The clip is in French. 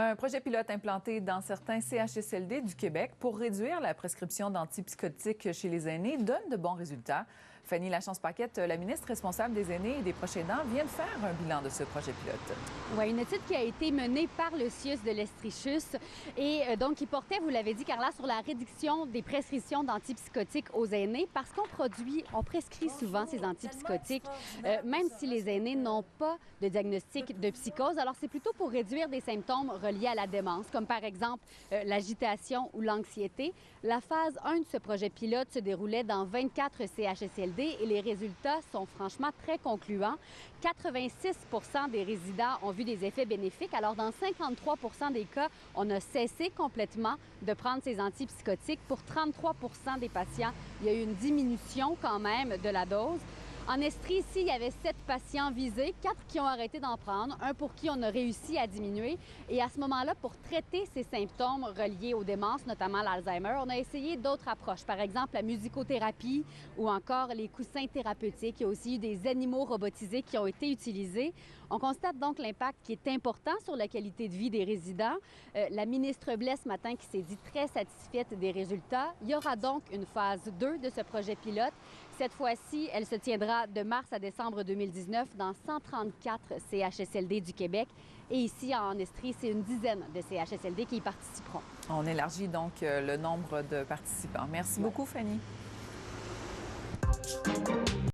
Un projet pilote implanté dans certains CHSLD du Québec pour réduire la prescription d'antipsychotiques chez les aînés donne de bons résultats. Fanny Lachance-Paquette, la ministre responsable des aînés et des proches aidants, vient de faire un bilan de ce projet pilote. Oui, une étude qui a été menée par le CIUS de l'Estrichus et donc qui portait, vous l'avez dit, Carla, sur la réduction des prescriptions d'antipsychotiques aux aînés parce on prescrit souvent ces antipsychotiques, même si les aînés n'ont pas de diagnostic de psychose. Alors, c'est plutôt pour réduire des symptômes reliés à la démence, comme par exemple l'agitation ou l'anxiété. La phase 1 de ce projet pilote se déroulait dans 24 CHSLD et les résultats sont franchement très concluants. 86 des résidents ont vu des effets bénéfiques. Alors, dans 53 des cas, on a cessé complètement de prendre ces antipsychotiques. Pour 33 des patients, il y a eu une diminution quand même de la dose. En Estrie, ici, il y avait 7 patients visés, 4 qui ont arrêté d'en prendre, un pour qui on a réussi à diminuer. Et à ce moment-là, pour traiter ces symptômes reliés aux démences, notamment l'Alzheimer, on a essayé d'autres approches. Par exemple, la musicothérapie ou encore les coussins thérapeutiques. Il y a aussi eu des animaux robotisés qui ont été utilisés. On constate donc l'impact qui est important sur la qualité de vie des résidents. La ministre Blais, ce matin, qui s'est dit très satisfaite des résultats. Il y aura donc une phase 2 de ce projet pilote. Cette fois-ci, elle se tiendra de mars à décembre 2019 dans 134 CHSLD du Québec. Et ici, en Estrie, c'est une dizaine de CHSLD qui y participeront. On élargit donc le nombre de participants. Merci beaucoup, Fanny.